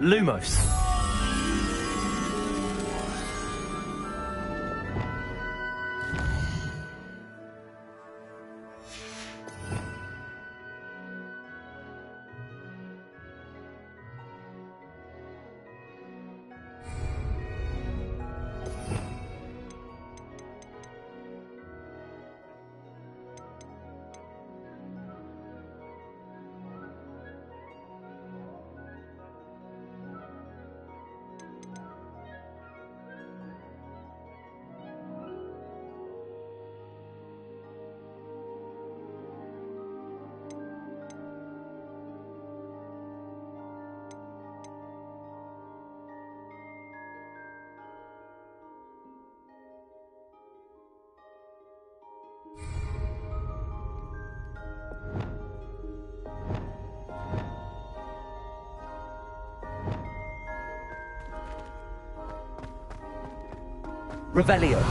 Lumos. Revelio.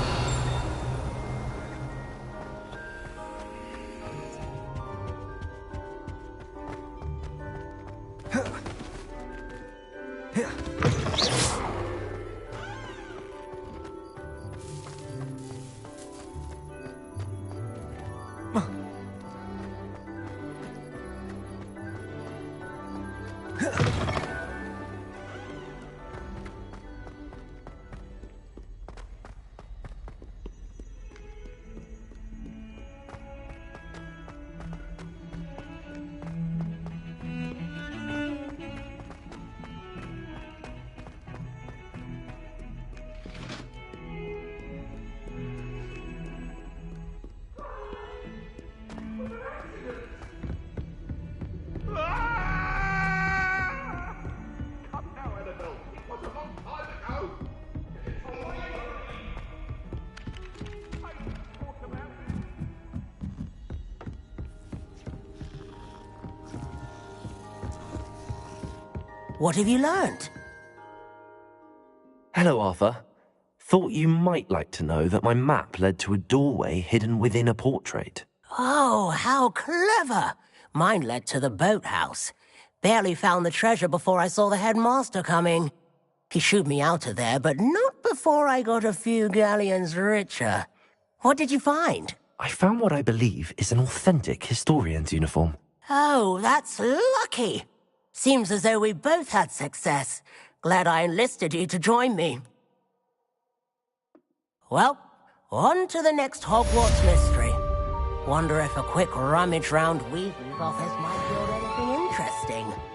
What have you learned? Hello, Arthur. Thought you might like to know that my map led to a doorway hidden within a portrait. Oh, how clever! Mine led to the boathouse. Barely found the treasure before I saw the headmaster coming. He shooed me out of there, but not before I got a few galleons richer. What did you find? I found what I believe is an authentic historian's uniform. Oh, that's lucky. Seems as though we both had success. Glad I enlisted you to join me. Well, on to the next Hogwarts mystery. Wonder if a quick rummage round Weasley's office might build anything interesting.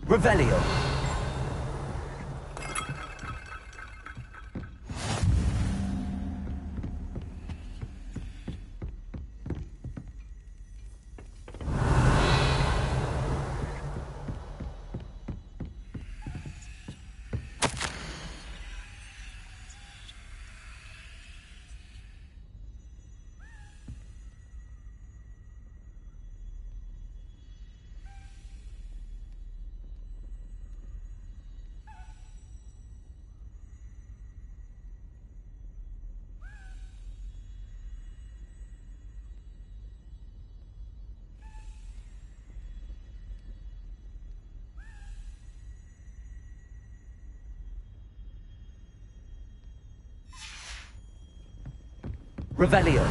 Revelio. Revelio.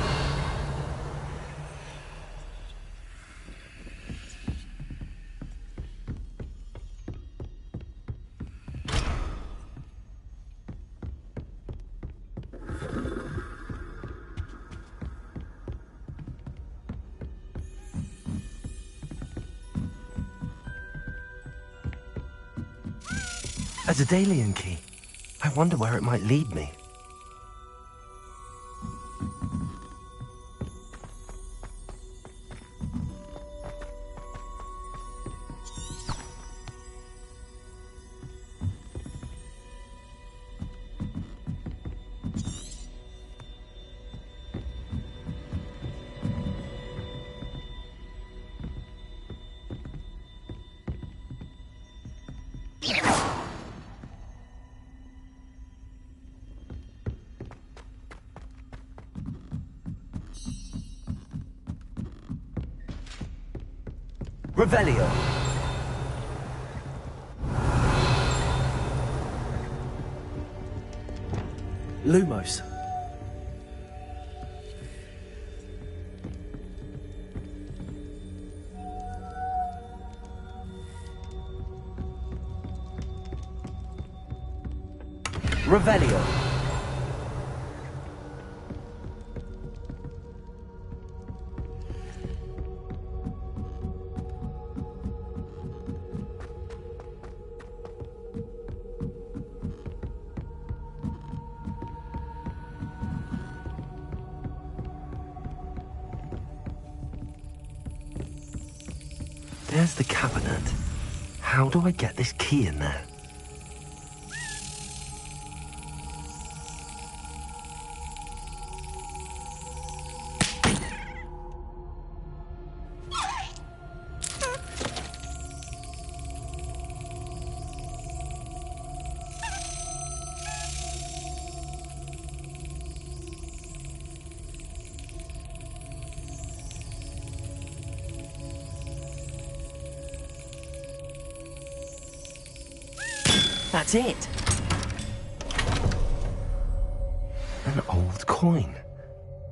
A Daedalian key. I wonder where it might lead me. Revelio. Lumos. Revelio. There's the cabinet. How do I get this key in there? That's it. An old coin.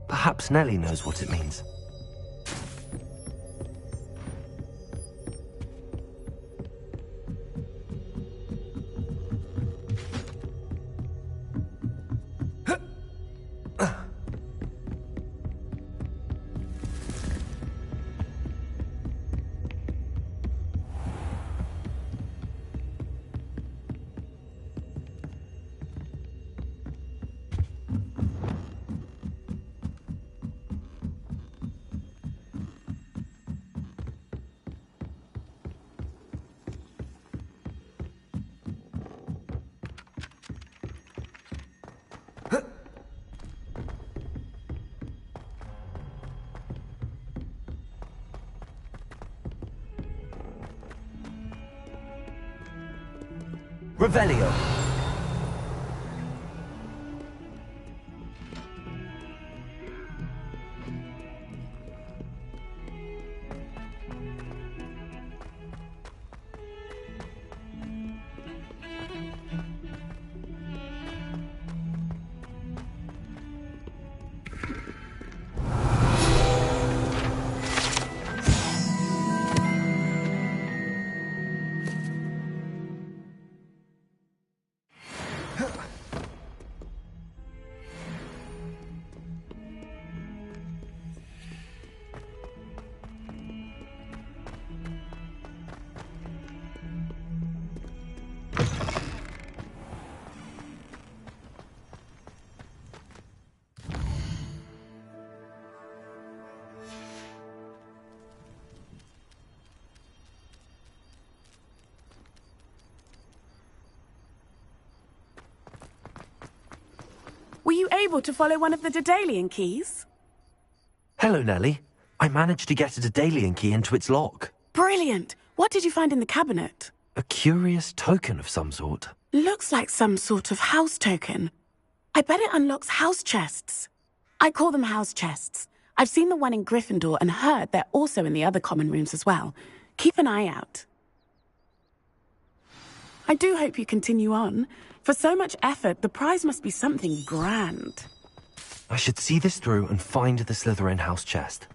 Perhaps Nellie knows what it means. Revelio. Were you able to follow one of the Daedalian keys? Hello, Nellie. I managed to get a Daedalian key into its lock. Brilliant! What did you find in the cabinet? A curious token of some sort. Looks like some sort of house token. I bet it unlocks house chests. I call them house chests. I've seen the one in Gryffindor and heard they're also in the other common rooms as well. Keep an eye out. I do hope you continue on. For so much effort, the prize must be something grand. I should see this through and find the Slytherin house chest.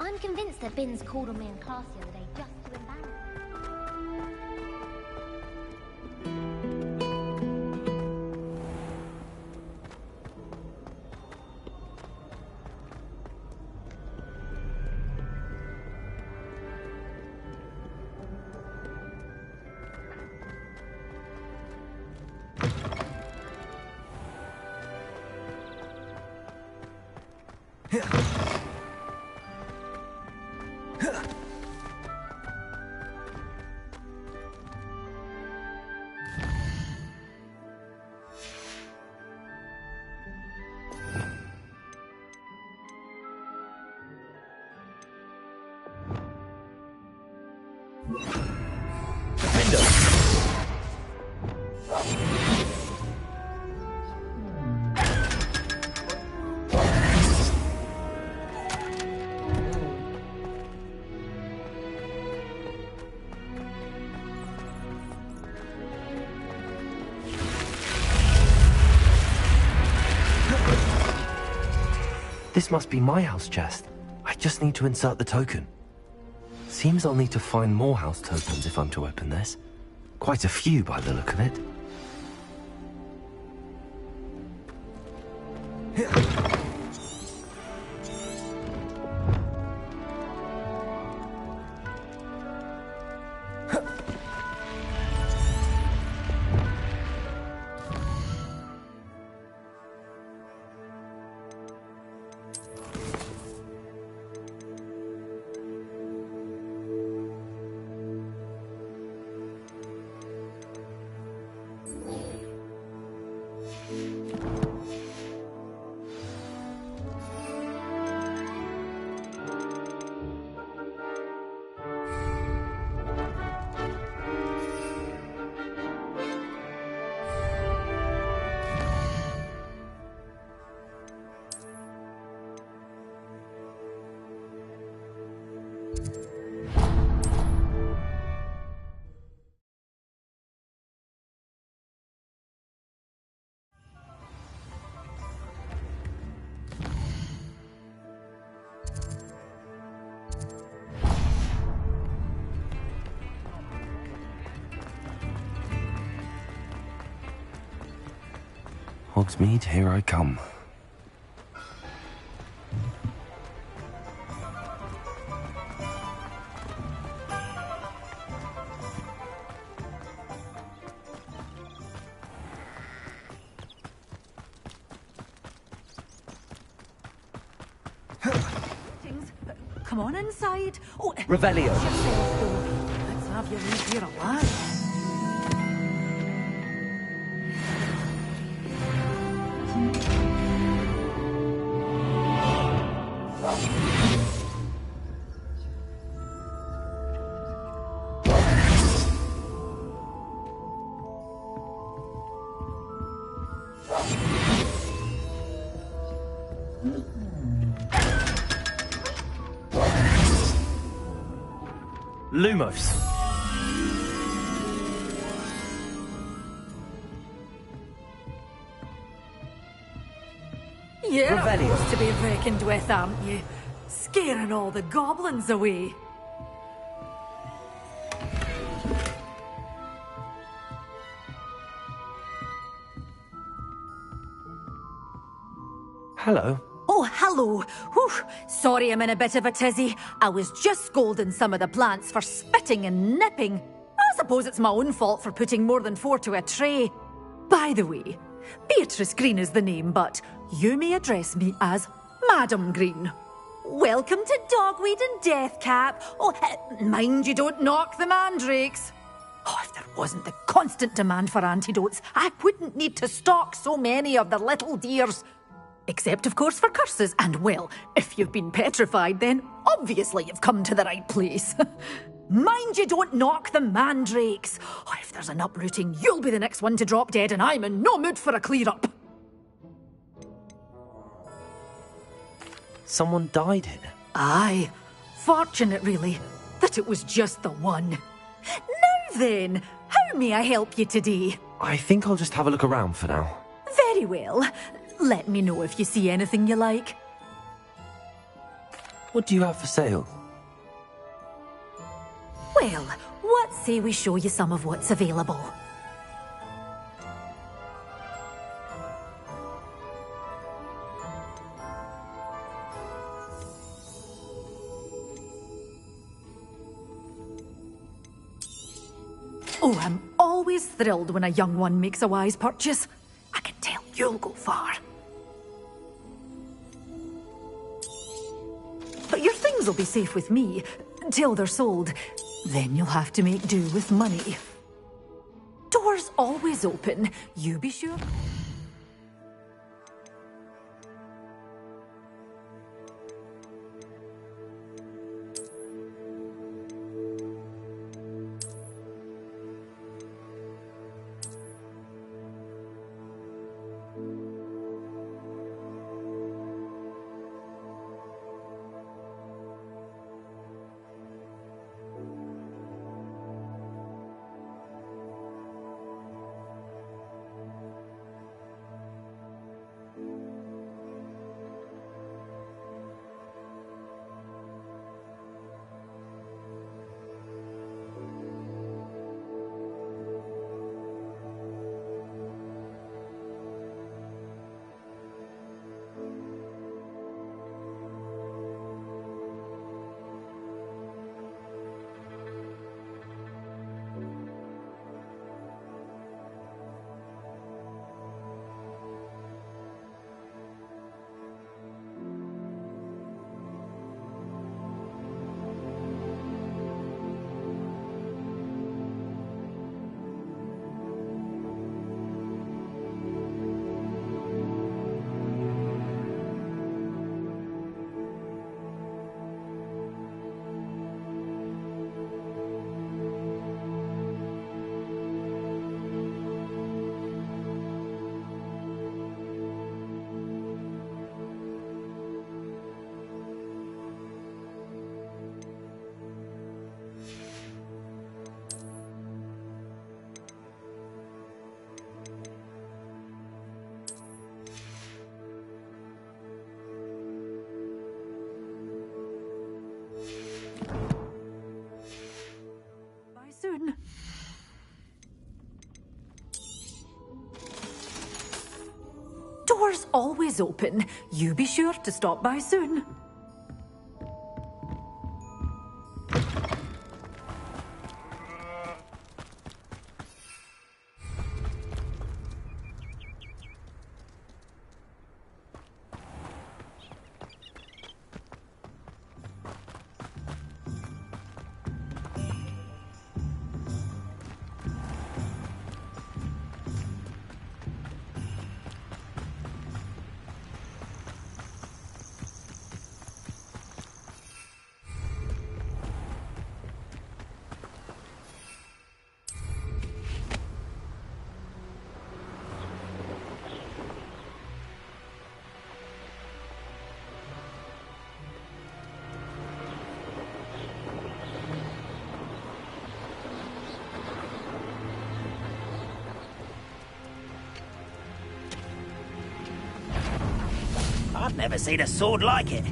I'm convinced that Binns called on me in class the other day just to embarrass me. This must be my house chest. I just need to insert the token. Seems I'll need to find more house tokens if I'm to open this. Quite a few by the look of it. Hogsmeade, here I come. Come on inside. Oh, Revelio. Let's have you leave here alive. Lumos. You're Revelio. supposed to be reckoned with, aren't you? Scaring all the goblins away. Hello. Oh, hello. Whew. Sorry I'm in a bit of a tizzy. I was just scolding some of the plants for spitting and nipping. I suppose it's my own fault for putting more than 4 to a tray. By the way, Beatrice Green is the name, but you may address me as Madam Green. Welcome to Dogweed and Deathcap. Oh, mind you don't knock the mandrakes. Oh, if there wasn't the constant demand for antidotes, I wouldn't need to stock so many of the little dears. Except, of course, for curses. And, well, if you've been petrified, then obviously you've come to the right place. Mind you don't knock the mandrakes. Oh, if there's an uprooting, you'll be the next one to drop dead, and I'm in no mood for a clear-up. Someone died here. Aye. Fortunate, really. that it was just the one. Now then, how may I help you today? I think I'll just have a look around for now. Very well. Let me know if you see anything you like. What do you have for sale? Well, what say we show you some of what's available? Oh, I'm always thrilled when a young one makes a wise purchase. I can tell you'll go far. But your things will be safe with me, till they're sold. Then you'll have to make do with money. Doors always open, you be sure. Soon. Doors always open. You be sure to stop by soon. I've never seen a sword like it.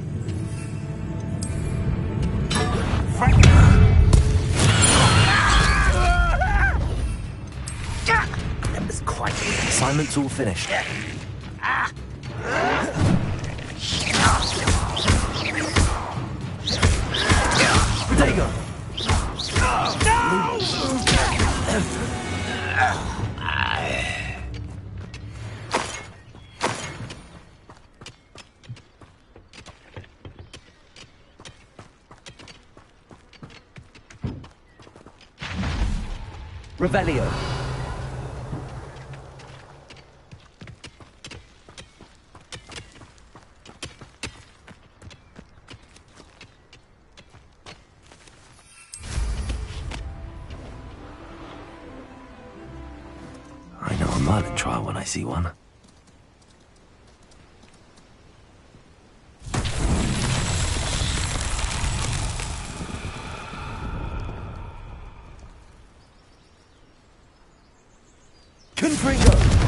That was quite... Assignment's all finished. Protego! Revelio. I know a Merlin trial when I see one. Confringo!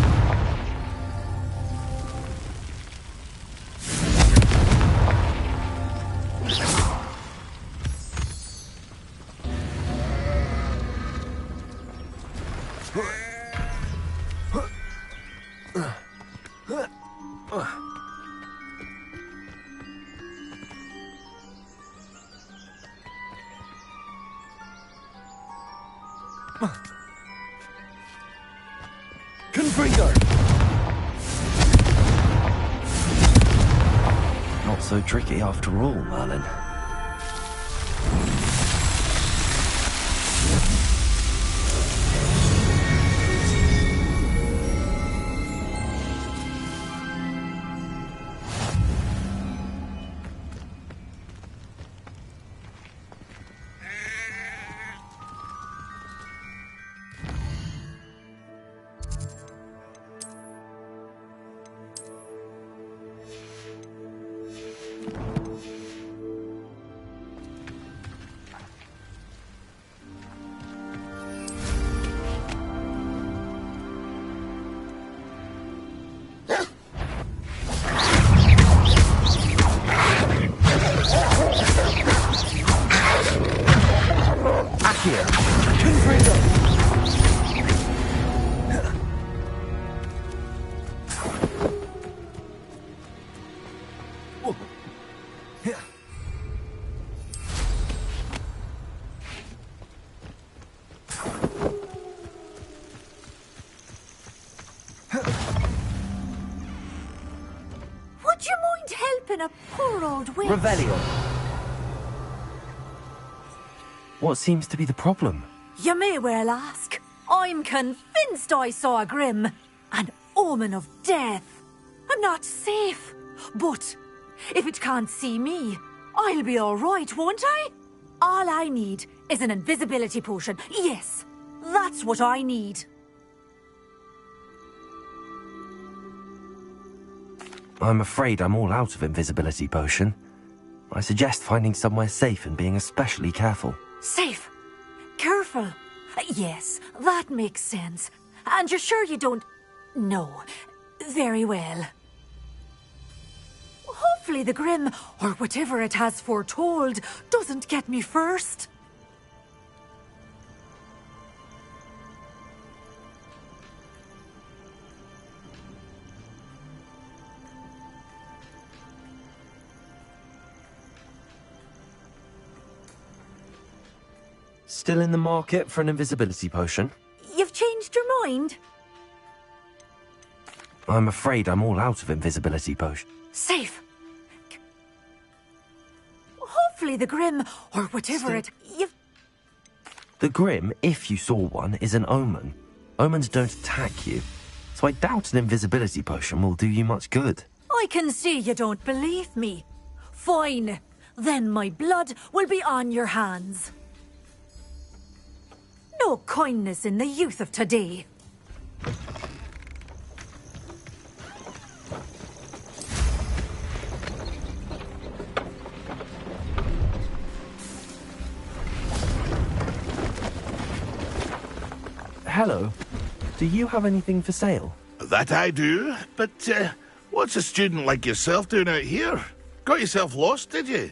Confringo! Not so tricky after all, Merlin. Would you mind helping a poor old witch? Revelio. What seems to be the problem? You may well ask. I'm convinced I saw a grim, an omen of death. I'm not safe, but if it can't see me, I'll be all right, won't I? All I need is an invisibility potion. Yes, that's what I need. I'm afraid I'm all out of invisibility potion. I suggest finding somewhere safe and being especially careful. Safe. Careful. Yes, that makes sense. And you're sure you don't... No. Very well. Hopefully the Grim, or whatever it has foretold, doesn't get me first. Still in the market for an invisibility potion? You've changed your mind? I'm afraid I'm all out of invisibility potion. Safe. Hopefully the Grim, or whatever you've... The Grim, if you saw one, is an omen. Omens don't attack you, so I doubt an invisibility potion will do you much good. I can see you don't believe me. Fine. Then my blood will be on your hands. No kindness in the youth of today. Hello. Do you have anything for sale? That I do, but what's a student like yourself doing out here? Got yourself lost, did you?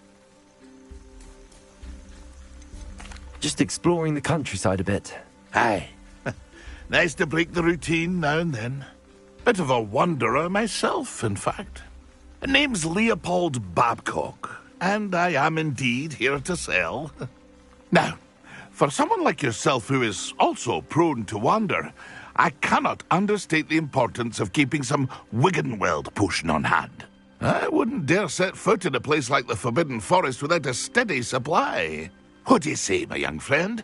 Just exploring the countryside a bit. Aye. Nice to break the routine now and then. Bit of a wanderer myself, in fact. Name's Leopold Babcock, and I am indeed here to sell. Now, for someone like yourself who is also prone to wander, I cannot understate the importance of keeping some Wiggenweld potion on hand. I wouldn't dare set foot in a place like the Forbidden Forest without a steady supply. What do you say, my young friend?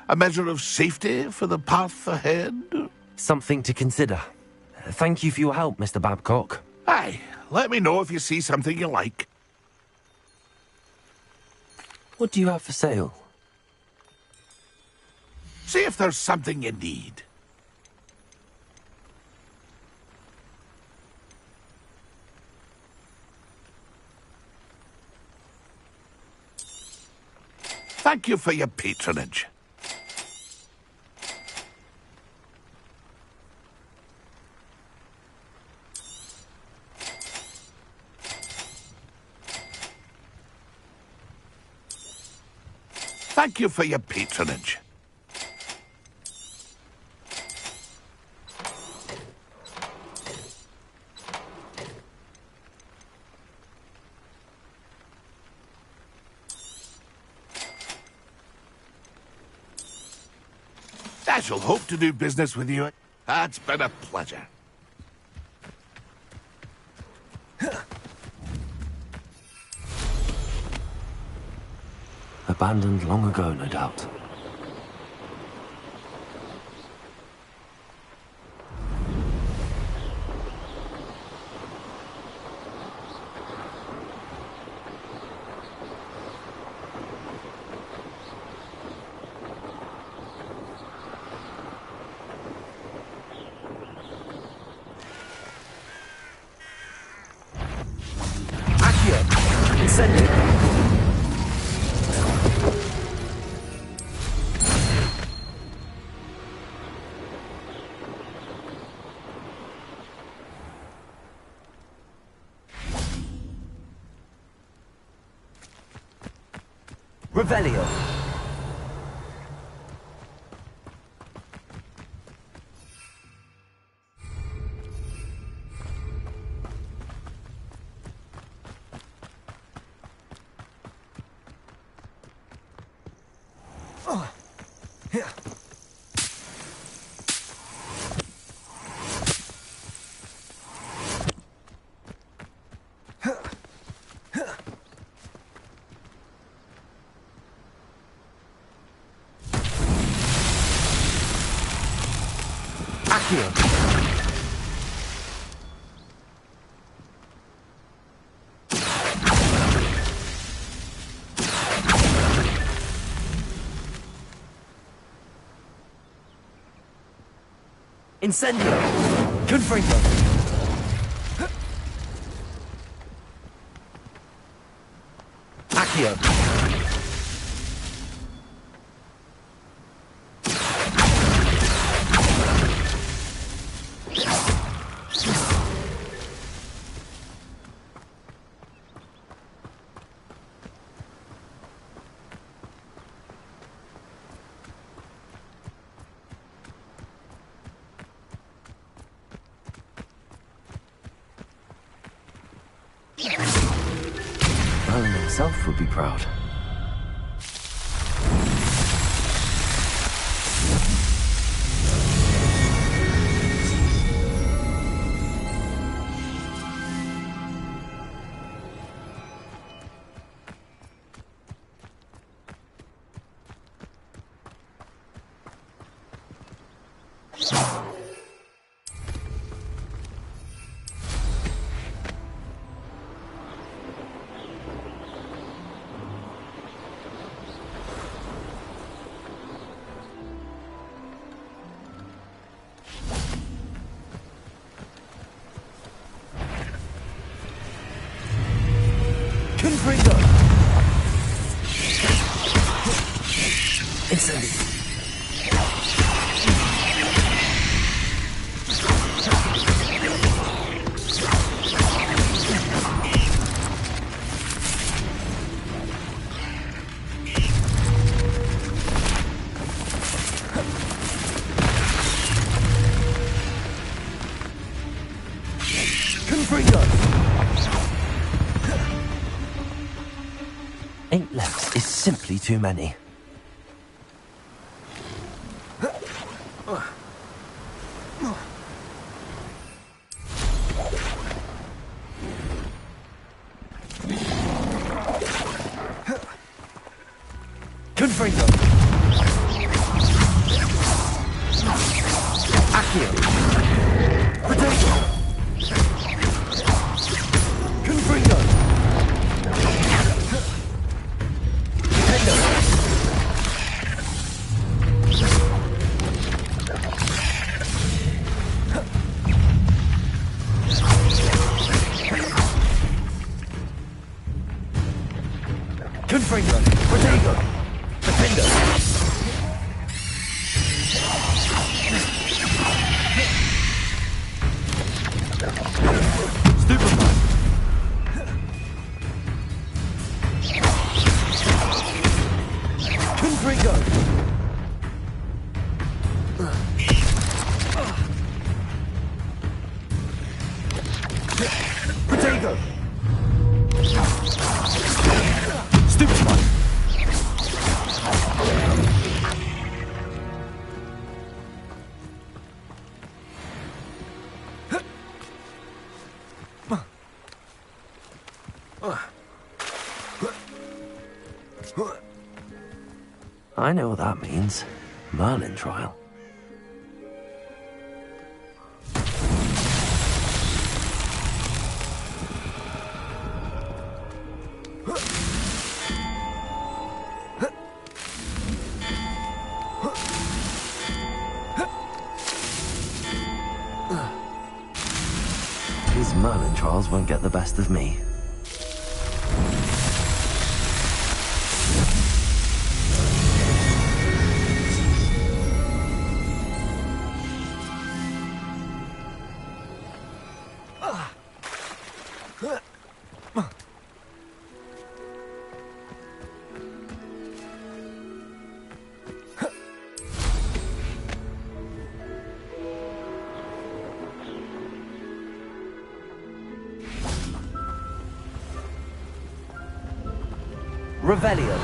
A measure of safety for the path ahead? Something to consider. Thank you for your help, Mr. Babcock. Aye, let me know if you see something you like. What do you have for sale? See if there's something you need. Thank you for your patronage. Thank you for your patronage. I shall hope to do business with you. It's been a pleasure. Abandoned long ago, no doubt. Revelio. Accio. Incendio. Confringo. Accio. Merlin himself would be proud. Confringo. Incendio. Confringo. 8 left is simply too many. Confringo. Accio. Protego. Confringo. Confringo. Protego. Defender. Protego! Stupefy! I know what that means. Merlin trial. These Merlin trials won't get the best of me. Revelio.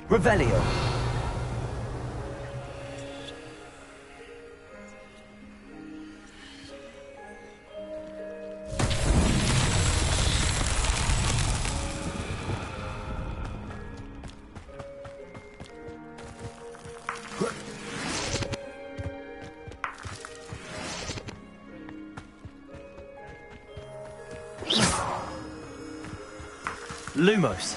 Revelio. Lumos.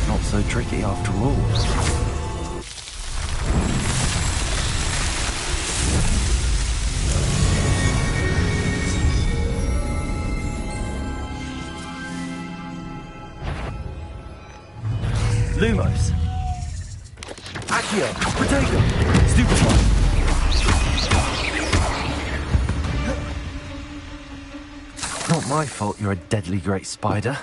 Not so tricky after all. Lumos. Accio. Protego. Stupefy. Not my fault you're a deadly great spider.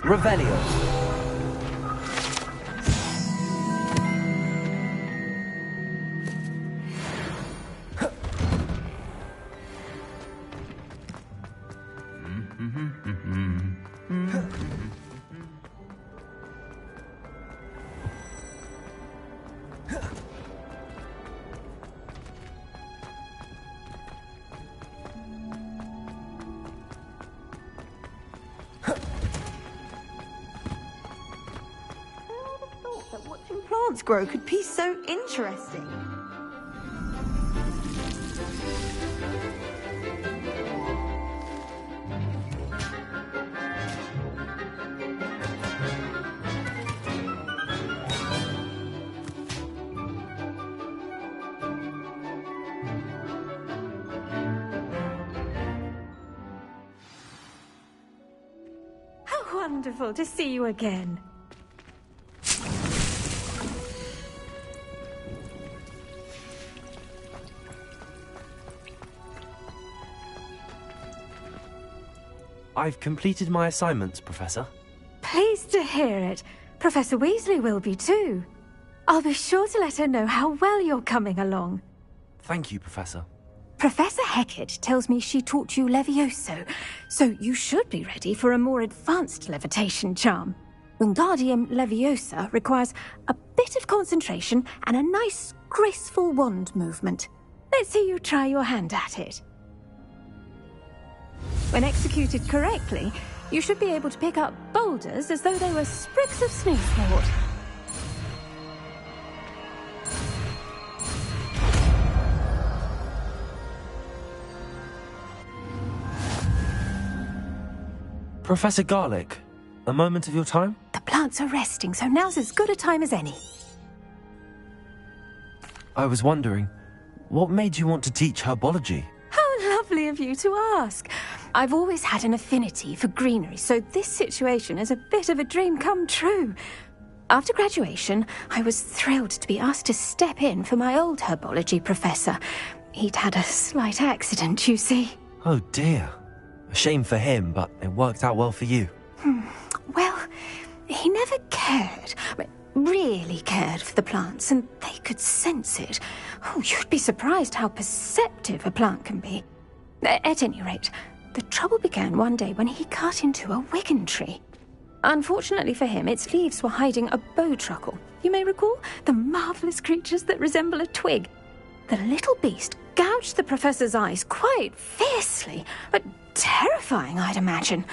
Revelio. Watching plants grow could be so interesting. wonderful to see you again. I've completed my assignments, Professor. Pleased to hear it. Professor Weasley will be too. I'll be sure to let her know how well you're coming along. Thank you, Professor. Professor Hecat tells me she taught you Levioso, so you should be ready for a more advanced levitation charm. Wingardium Leviosa requires a bit of concentration and a nice, graceful wand movement. Let's see you try your hand at it. When executed correctly, you should be able to pick up boulders as though they were sprigs of sneezewort. Professor Garlick, a moment of your time? The plants are resting, so now's as good a time as any. I was wondering, what made you want to teach herbology? How lovely of you to ask. I've always had an affinity for greenery, so this situation is a bit of a dream come true. After graduation, I was thrilled to be asked to step in for my old herbology professor. He'd had a slight accident, you see. Oh dear. A shame for him, but it worked out well for you. Well, he never cared, really cared for the plants, and they could sense it. Oh, you'd be surprised how perceptive a plant can be. At any rate, the trouble began one day when he cut into a wigan tree. Unfortunately for him, its leaves were hiding a bowtruckle. You may recall the marvellous creatures that resemble a twig. The little beast gouged the professor's eyes quite fiercely, but terrifying, I'd imagine.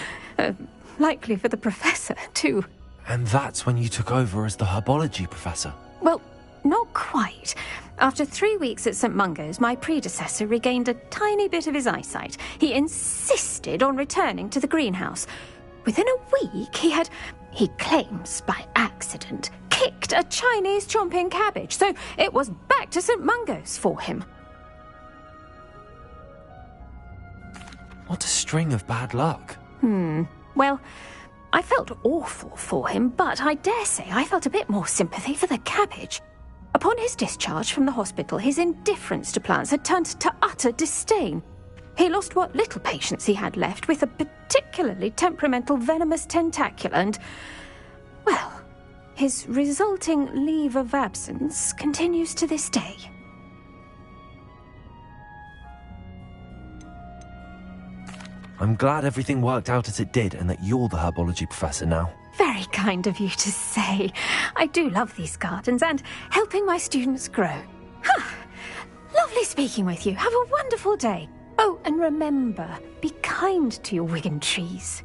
Likely for the professor, too. And that's when you took over as the herbology professor? Well, not quite. After 3 weeks at St. Mungo's, my predecessor regained a tiny bit of his eyesight. He insisted on returning to the greenhouse. Within a week, he claims by accident, kicked a Chinese chomping cabbage, so it was back to St. Mungo's for him. What a string of bad luck. Well, I felt awful for him, but I dare say I felt a bit more sympathy for the cabbage. Upon his discharge from the hospital, his indifference to plants had turned to utter disdain. He lost what little patience he had left with a particularly temperamental venomous tentacula and, well, his resulting leave of absence continues to this day. I'm glad everything worked out as it did and that you're the herbology professor now. Very kind of you to say. I do love these gardens and helping my students grow. Lovely speaking with you. Have a wonderful day. Oh, and remember, be kind to your wigan trees.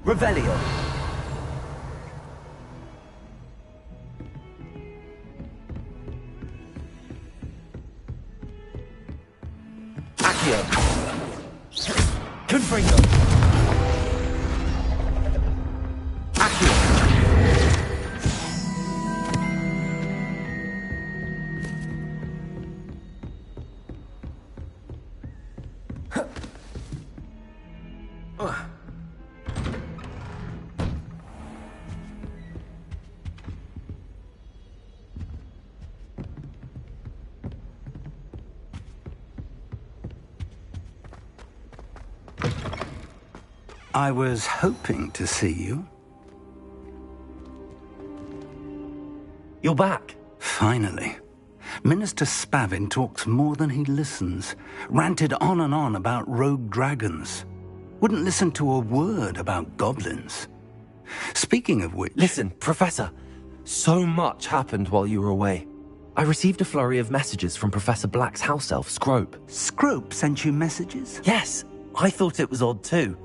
Revelio. Accio. Confringo. Accio. I was hoping to see you. You're back. Finally. Minister Spavin talks more than he listens. Ranted on and on about rogue dragons. Wouldn't listen to a word about goblins. Speaking of which... Listen, Professor. So much happened while you were away. I received a flurry of messages from Professor Black's house elf, Scrope. Scrope sent you messages? Yes, I thought it was odd too.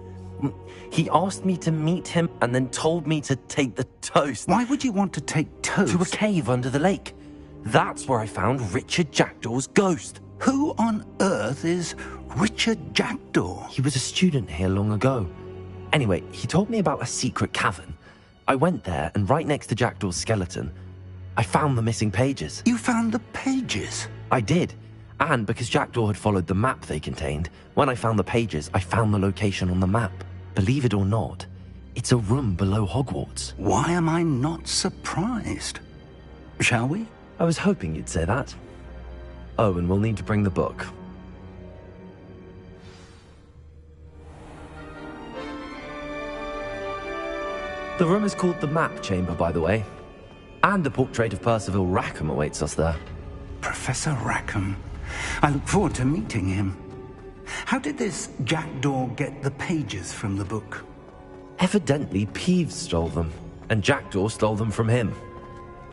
He asked me to meet him and then told me to take the toast. Why would you want to take toast? To a cave under the lake. That's where I found Richard Jackdaw's ghost. Who on earth is Richard Jackdaw? He was a student here long ago. Anyway, he told me about a secret cavern. I went there, and right next to Jackdaw's skeleton, I found the missing pages. You found the pages? I did. And because Jackdaw had followed the map they contained, when I found the pages, I found the location on the map. Believe it or not, it's a room below Hogwarts. Why am I not surprised? Shall we? I was hoping you'd say that. Oh, and we'll need to bring the book. The room is called the Map Chamber, by the way. And a portrait of Percival Rackham awaits us there. Professor Rackham. I look forward to meeting him. How did this Jackdaw get the pages from the book? Evidently, Peeves stole them, and Jackdaw stole them from him.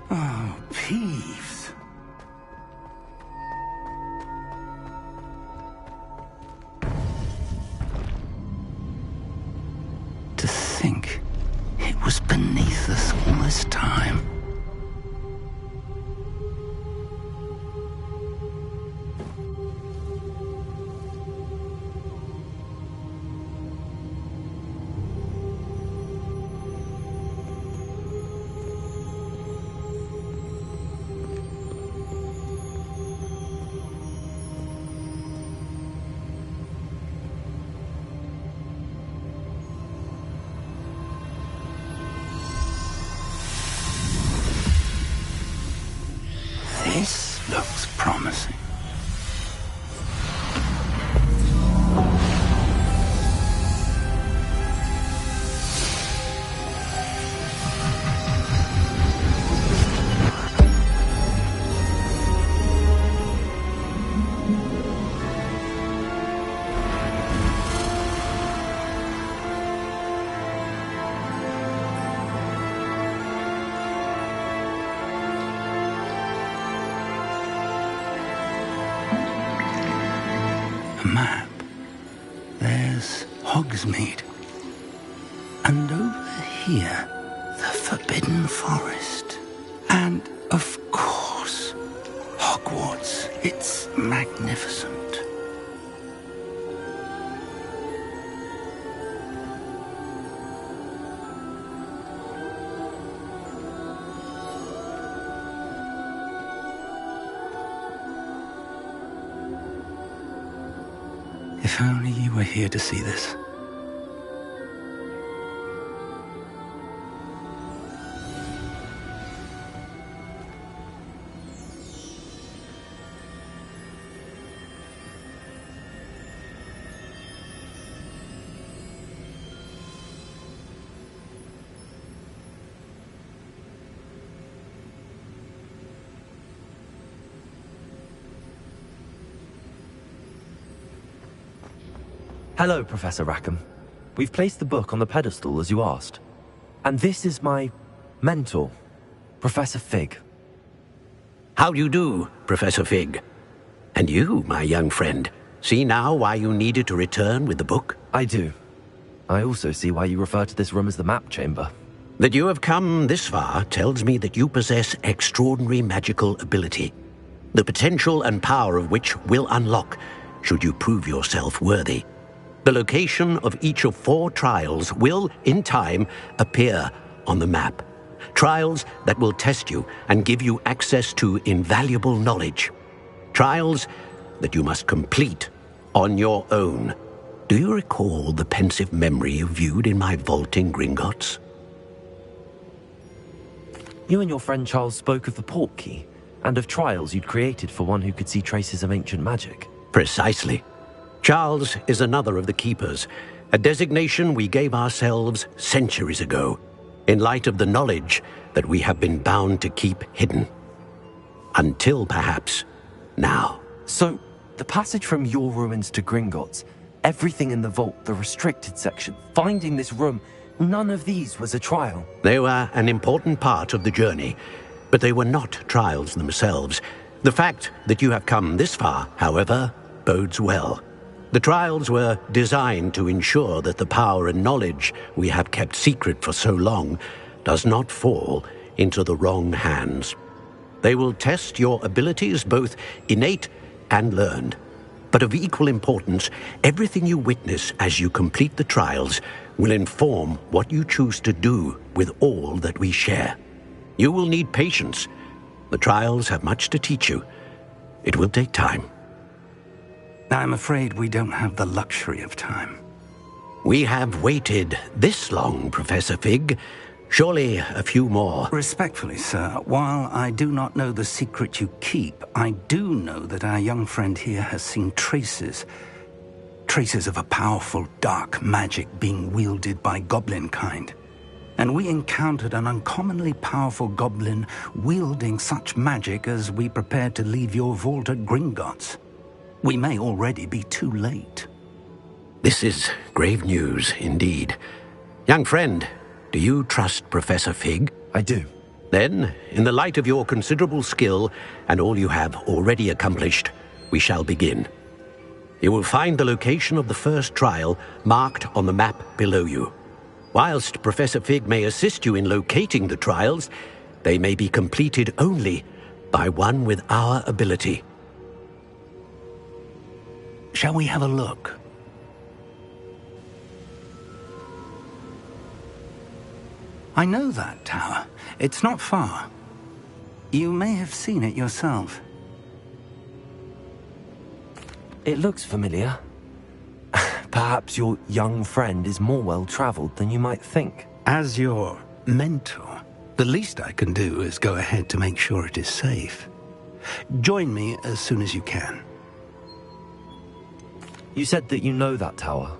Oh, Peeves. To think it was beneath us all this time. This looks promising. Map. There's Hogsmeade. And over here, the Forbidden Forest. And, of course, Hogwarts. It's magnificent. If only you were here to see this. Hello, Professor Rackham. We've placed the book on the pedestal as you asked. And this is my mentor, Professor Fig. How do you do, Professor Fig? And you, my young friend, see now why you needed to return with the book? I do. I also see why you refer to this room as the map chamber. That you have come this far tells me that you possess extraordinary magical ability, the potential and power of which will unlock should you prove yourself worthy. The location of each of 4 trials will, in time, appear on the map. Trials that will test you and give you access to invaluable knowledge. Trials that you must complete on your own. Do you recall the pensive memory you viewed in my vault in Gringotts? You and your friend Charles spoke of the port key, and of trials you'd created for one who could see traces of ancient magic. Precisely. Charles is another of the Keepers, a designation we gave ourselves centuries ago, in light of the knowledge that we have been bound to keep hidden. Until, perhaps, now. So, the passage from your ruins to Gringotts, everything in the vault, the restricted section, finding this room, none of these was a trial. They were an important part of the journey, but they were not trials themselves. The fact that you have come this far, however, bodes well. The trials were designed to ensure that the power and knowledge we have kept secret for so long does not fall into the wrong hands. They will test your abilities, both innate and learned. But of equal importance, everything you witness as you complete the trials will inform what you choose to do with all that we share. You will need patience. The trials have much to teach you. It will take time. I'm afraid we don't have the luxury of time. We have waited this long, Professor Fig. Surely a few more. Respectfully, sir, while I do not know the secret you keep, I do know that our young friend here has seen traces of a powerful dark magic being wielded by goblin kind. And we encountered an uncommonly powerful goblin wielding such magic as we prepared to leave your vault at Gringotts. We may already be too late. This is grave news indeed. Young friend, do you trust Professor Fig? I do. Then, in the light of your considerable skill and all you have already accomplished, we shall begin. You will find the location of the first trial marked on the map below you. Whilst Professor Fig may assist you in locating the trials, they may be completed only by one with our ability. Shall we have a look? I know that tower. It's not far. You may have seen it yourself. It looks familiar. Perhaps your young friend is more well-traveled than you might think. As your mentor, the least I can do is go ahead to make sure it is safe. Join me as soon as you can. You said that you know that tower.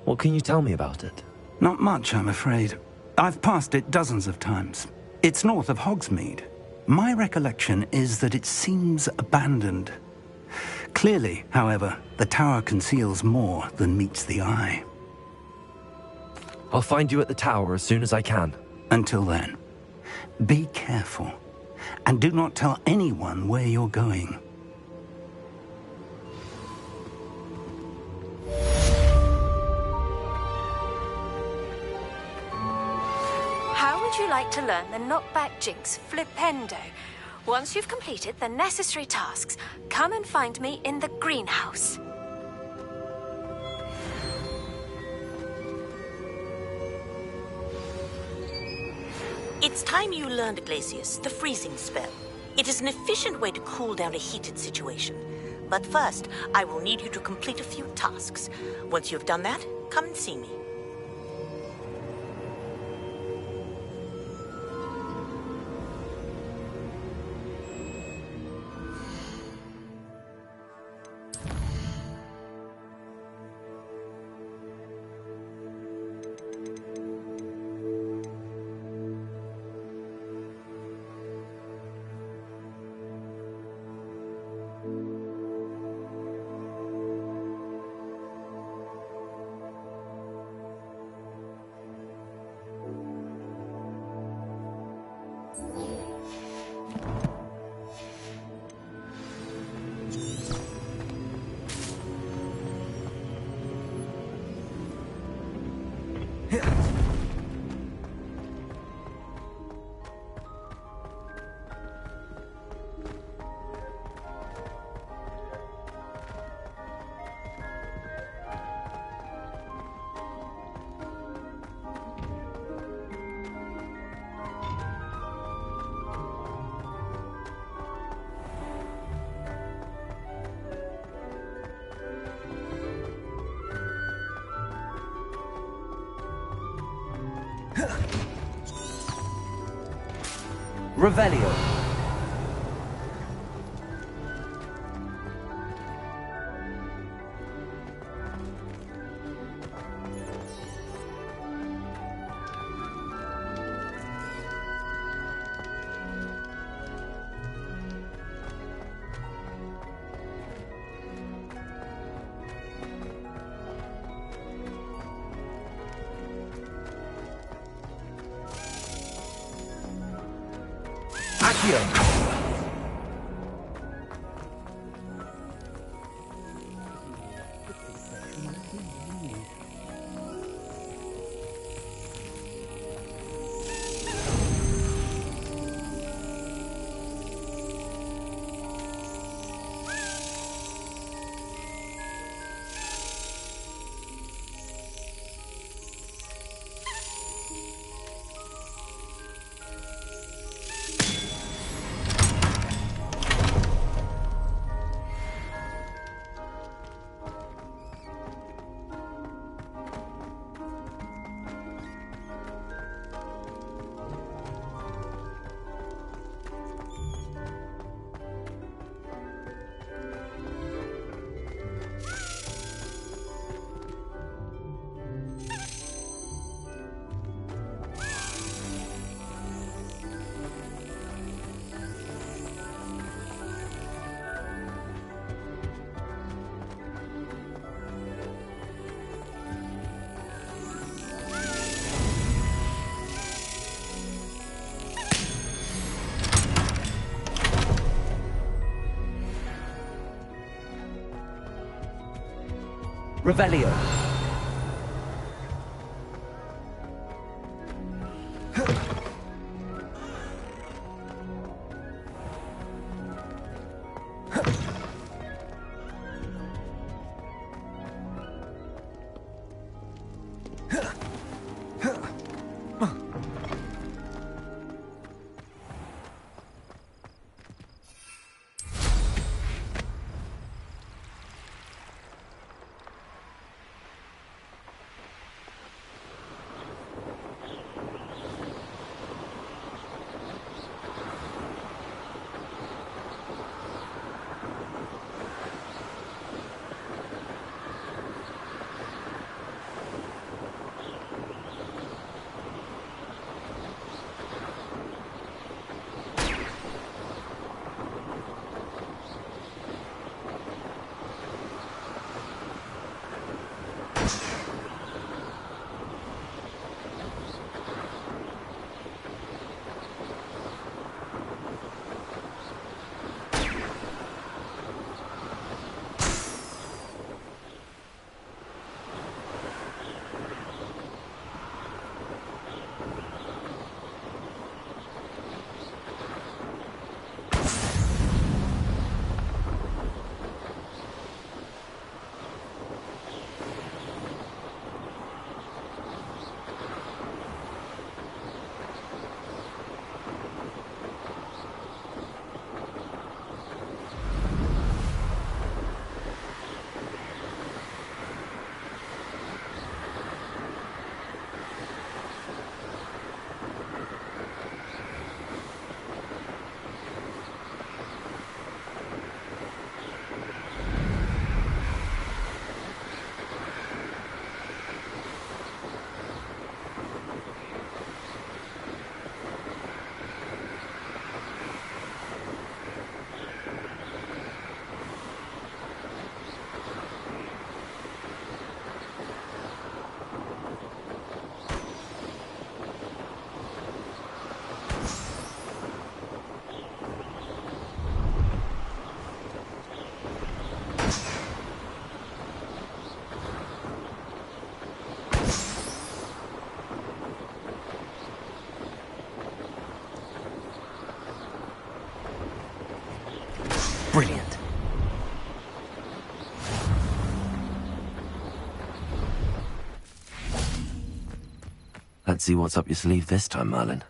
What can you tell me about it? Not much, I'm afraid. I've passed it dozens of times. It's north of Hogsmeade. My recollection is that it seems abandoned. Clearly, however, the tower conceals more than meets the eye. I'll find you at the tower as soon as I can. Until then, be careful, and do not tell anyone where you're going. How would you like to learn the knockback jinx flipendo? Once you've completed the necessary tasks, come and find me in the greenhouse. It's time you learned, Glacius, the freezing spell. It is an efficient way to cool down a heated situation. But first, I will need you to complete a few tasks. Once you've done that, come and see me. Revelio. Accio. Revelio. Brilliant. Let's see what's up your sleeve this time, Merlin.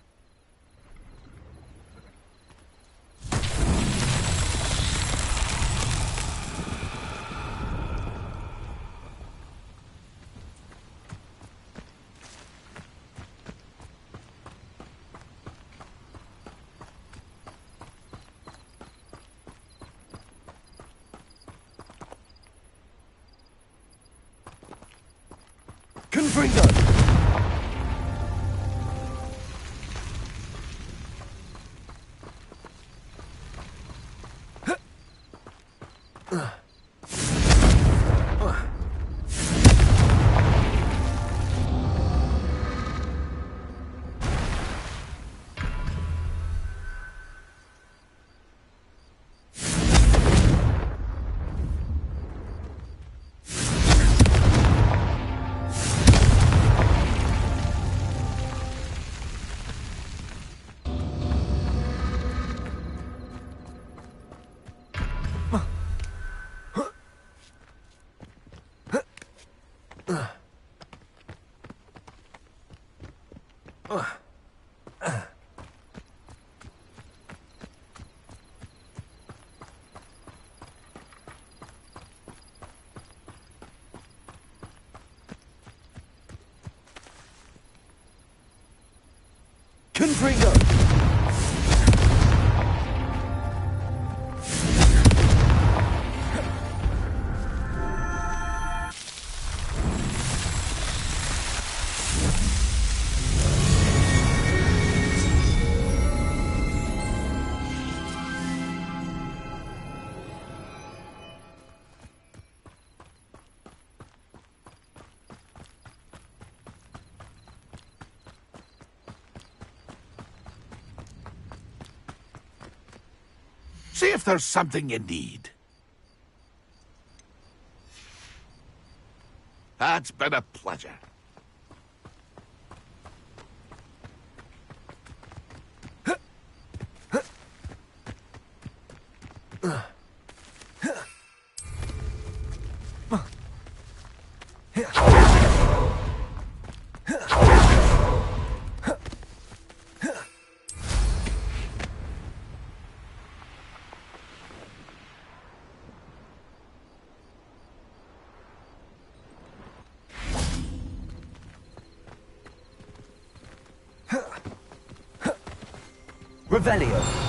Confringo! Confringo! See if there's something you need. That's been a pleasure. Revelio.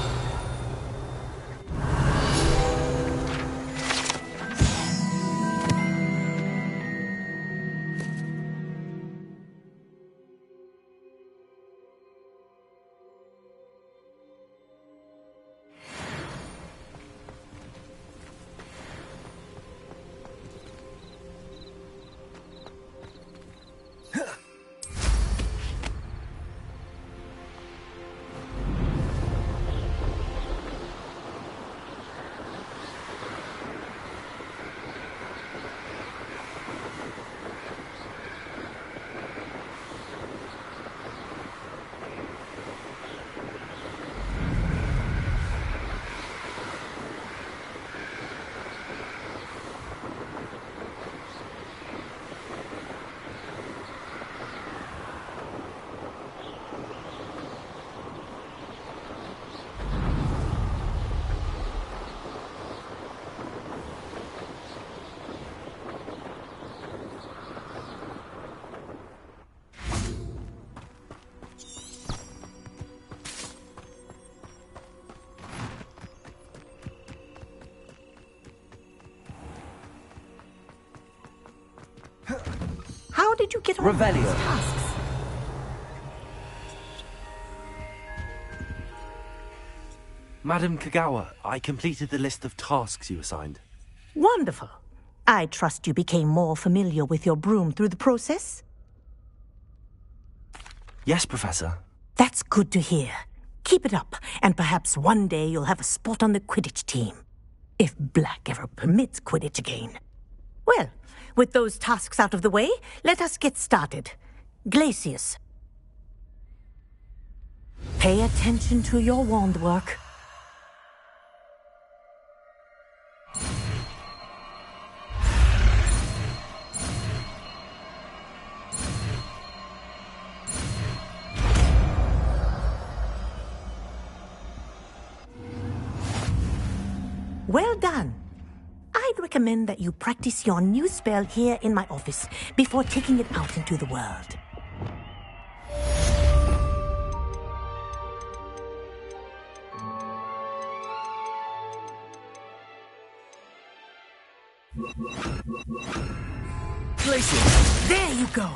How did you get on Revelio. these tasks? Madam Kagawa, I completed the list of tasks you assigned. Wonderful. I trust you became more familiar with your broom through the process? Yes, Professor. That's good to hear. Keep it up, and perhaps one day you'll have a spot on the Quidditch team. If Black ever permits Quidditch again. Well, with those tasks out of the way, let us get started. Glacius. Pay attention to your wand work. Well done. I'd recommend that you practice your new spell here in my office before taking it out into the world. Place it. There you go.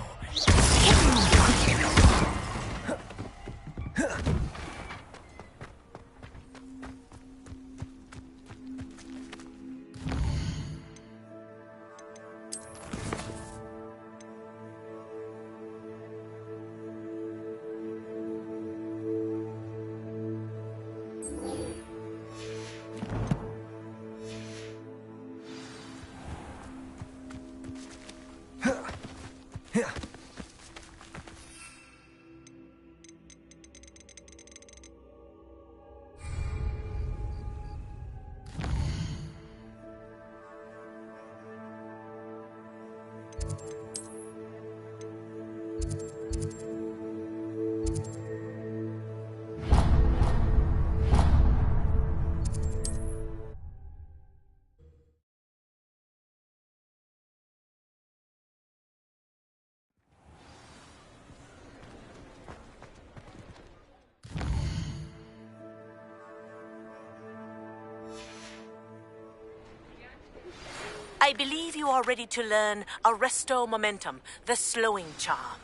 I believe you are ready to learn Arresto Momentum, the slowing charm.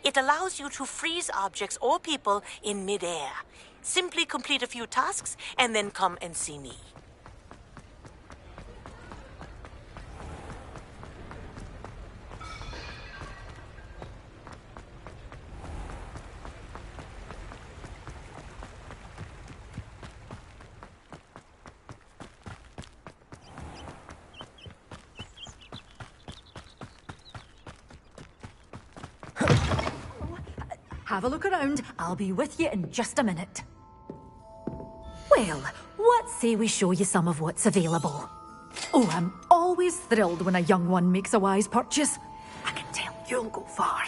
It allows you to freeze objects or people in midair. Simply complete a few tasks and then come and see me. Have a look around. I'll be with you in just a minute. Well, what say we show you some of what's available? Oh, I'm always thrilled when a young one makes a wise purchase. I can tell you'll go far.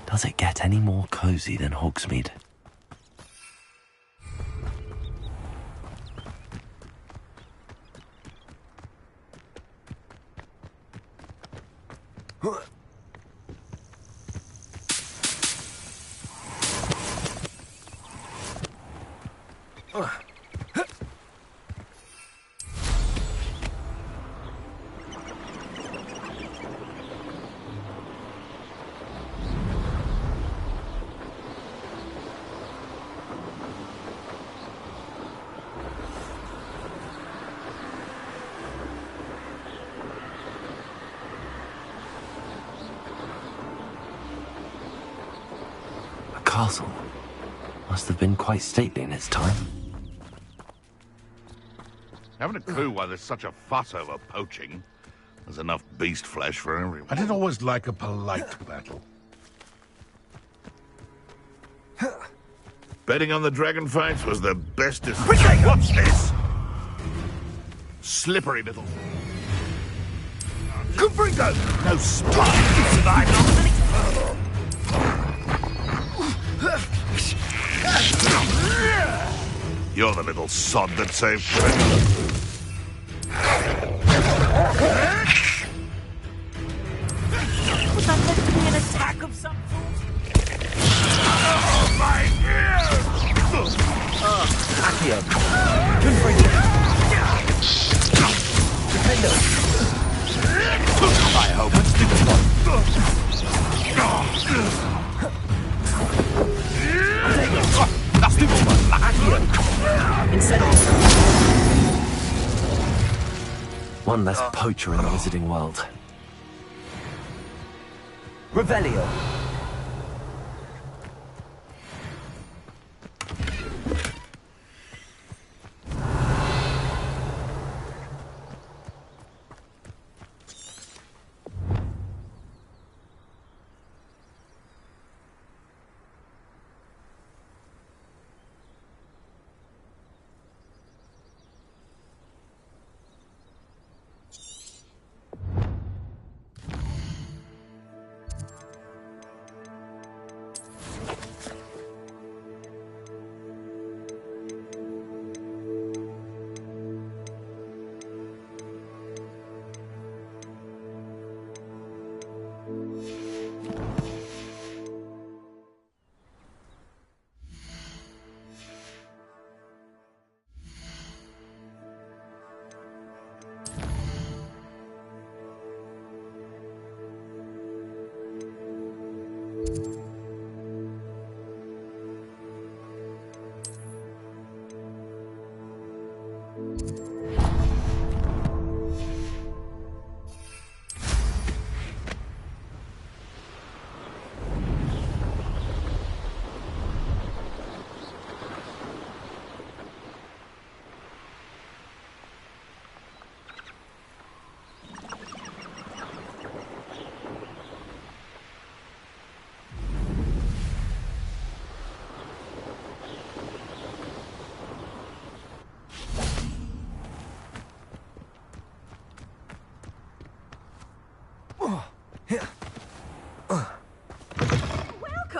Does it get any more cozy than Hogsmeade? Castle. Must have been quite stately in its time. Haven't a clue why there's such a fuss over poaching. There's enough beast flesh for everyone. I did always like a polite battle. Betting on the dragon fights was the best decision. What's this? Slippery little... Confringo! No spine! I'm not... You're the little sod that saved Trevor. Was that meant to be an attack of some sort? Oh, my ears! Accio. Confringo. Defendo. I hope it's stupid one. That's stupid one. Accio. Incendio. One less poacher in the wizarding world. Revelio.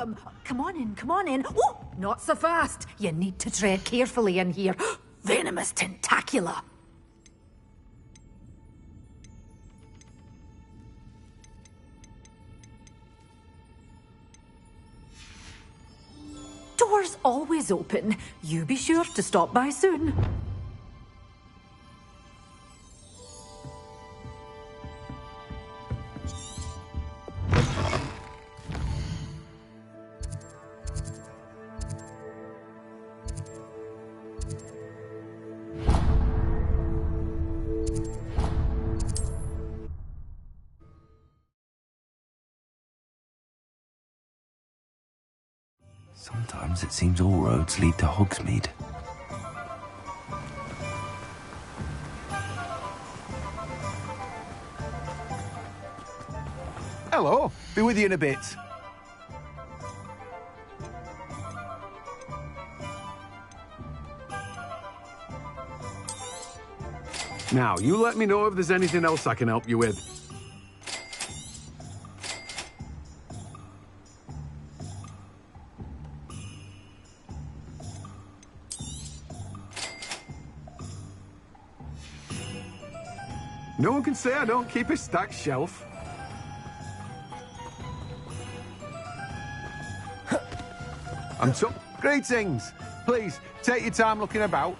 Welcome. Come on in, come on in. Oh, not so fast. You need to tread carefully in here. Venomous tentacula. Doors always open. You be sure to stop by soon. Sometimes it seems all roads lead to Hogsmeade. Hello. Be with you in a bit. Now, you let me know if there's anything else I can help you with. No one can say I don't keep a stacked shelf. I'm so... Greetings. Please, take your time looking about.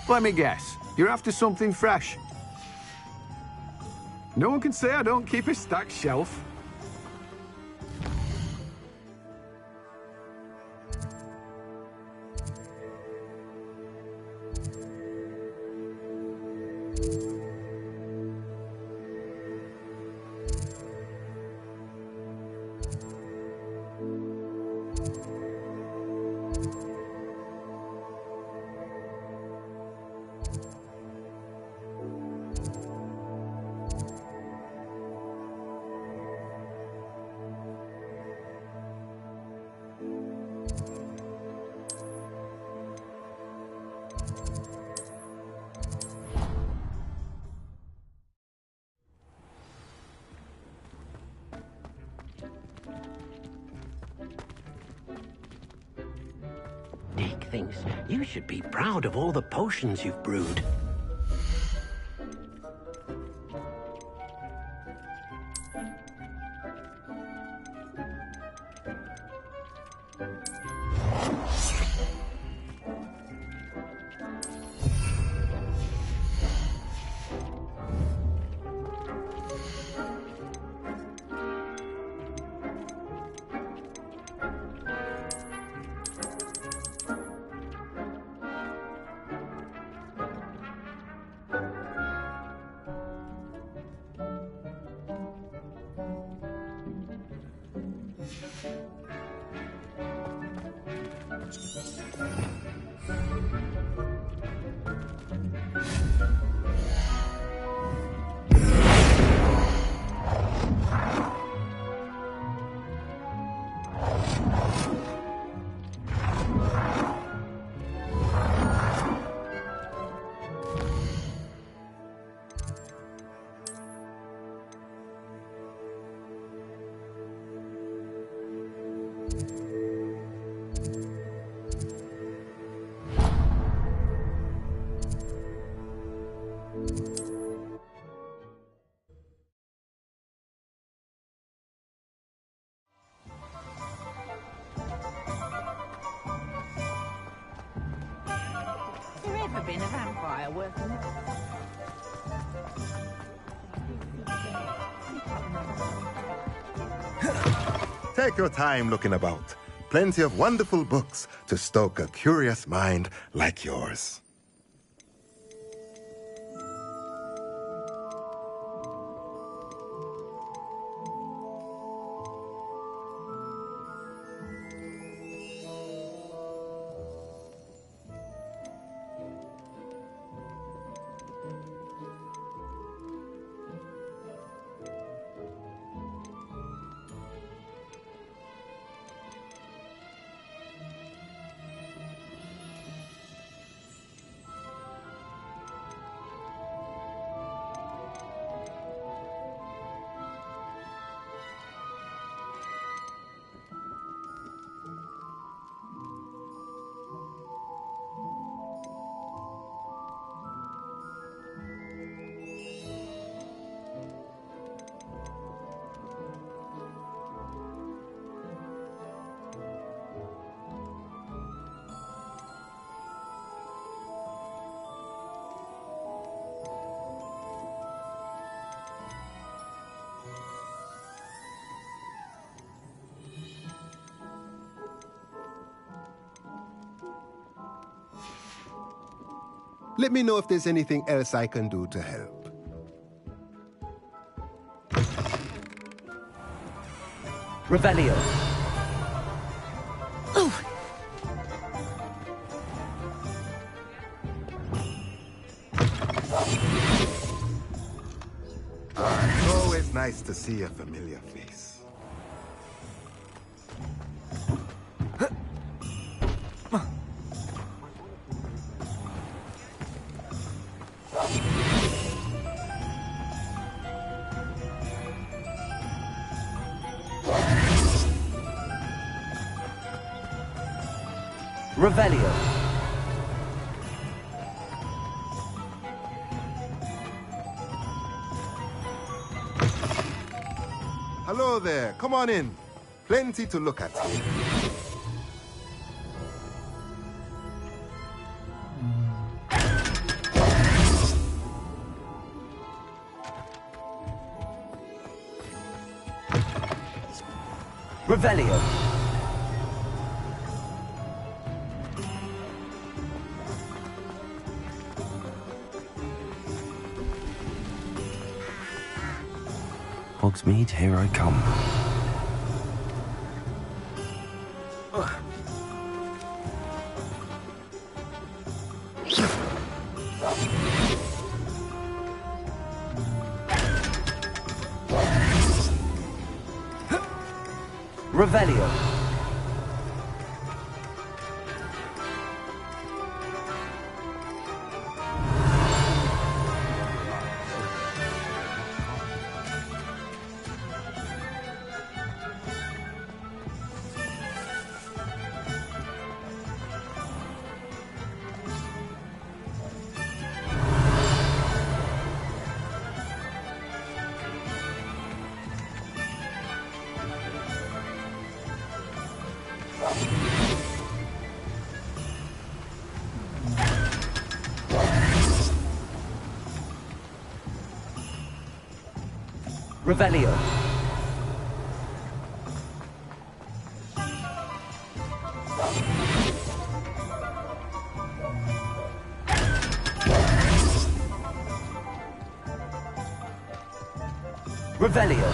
Let me guess. You're after something fresh. No one can say I don't keep a stacked shelf. Nick thinks you should be proud of all the potions you've brewed. Take your time looking about. Plenty of wonderful books to stoke a curious mind like yours. Let me know if there's anything else I can do to help. Revelio. It's always nice to see a familiar face. Revelio. Hello there. Come on in. Plenty to look at here. Revelio. Hogsmeade, here I come. Revelio. Revelio. Revelio.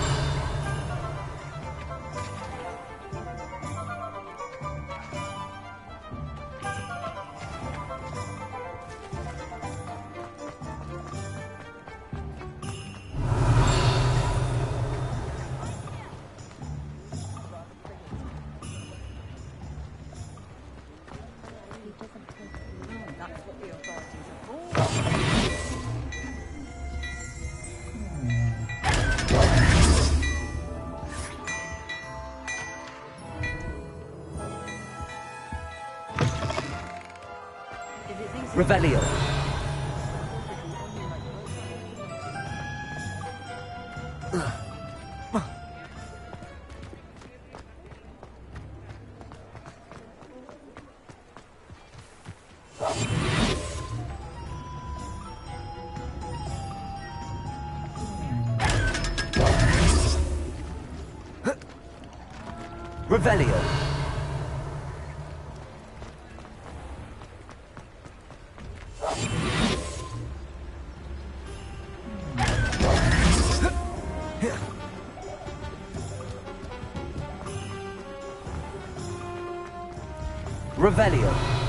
Revelio. Revelio. Revelio.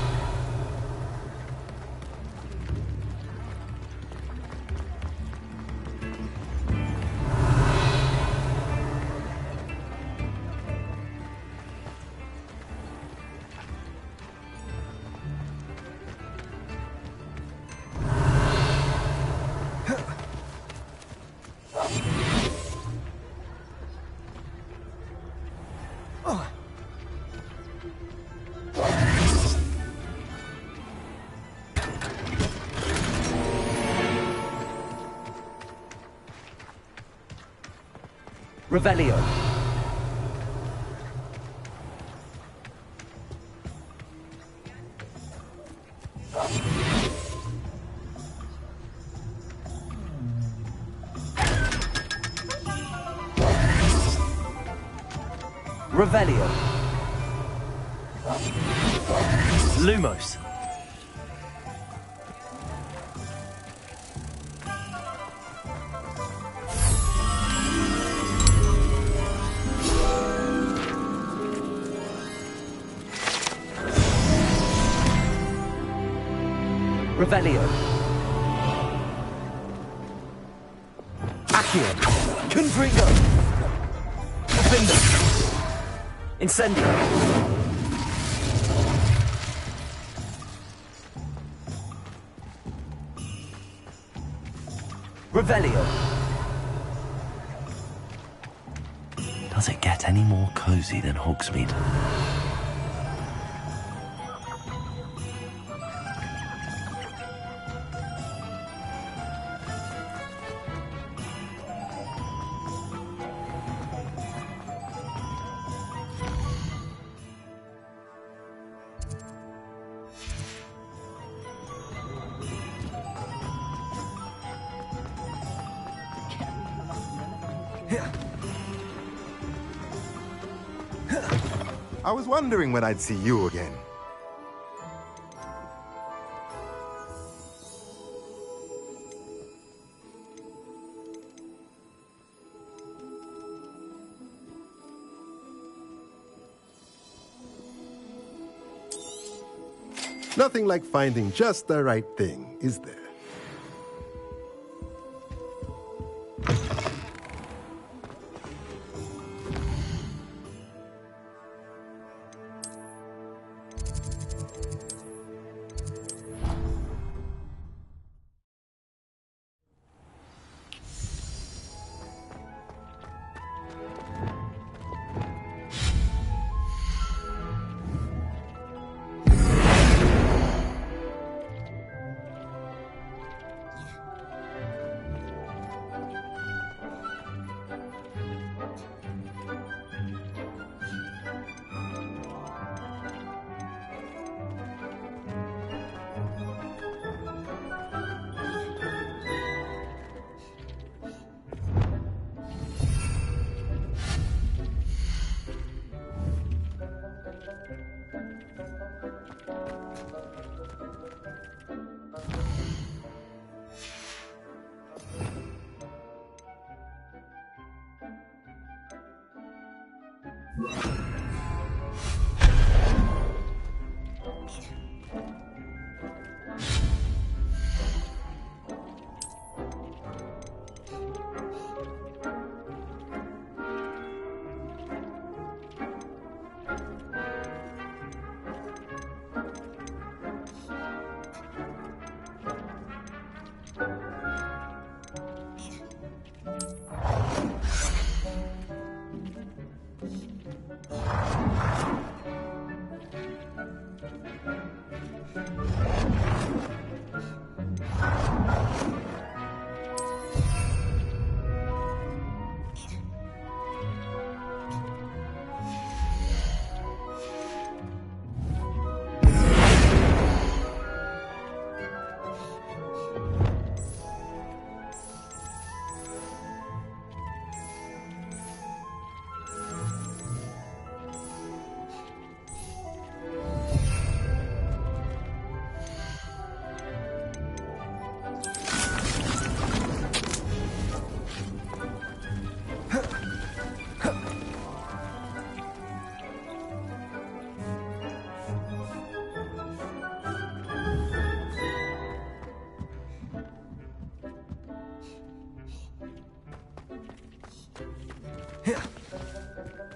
Revelio. Revelio. Lumos. Revelio. Accio. Confringo. Finder. Incendio. Revelio. Does it get any more cozy than Hogsmeade? I was wondering when I'd see you again. Nothing like finding just the right thing, is there?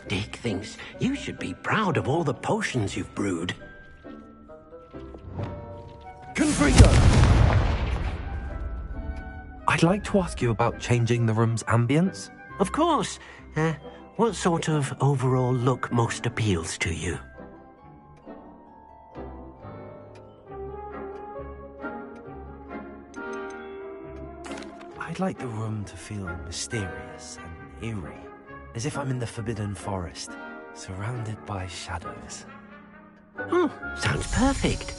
Dick thinks you should be proud of all the potions you've brewed. Confringo! I'd like to ask you about changing the room's ambience. Of course. What sort of overall look most appeals to you? I'd like the room to feel mysterious and eerie, as if I'm in the Forbidden Forest, surrounded by shadows. Oh, sounds perfect.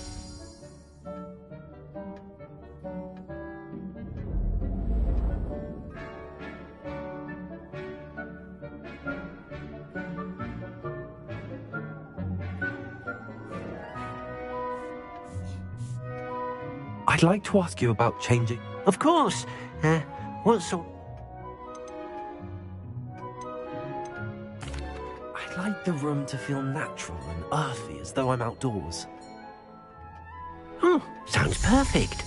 I'd like to ask you about changing... Of course. What sort... I'd like the room to feel natural and earthy, as though I'm outdoors. Oh, sounds perfect.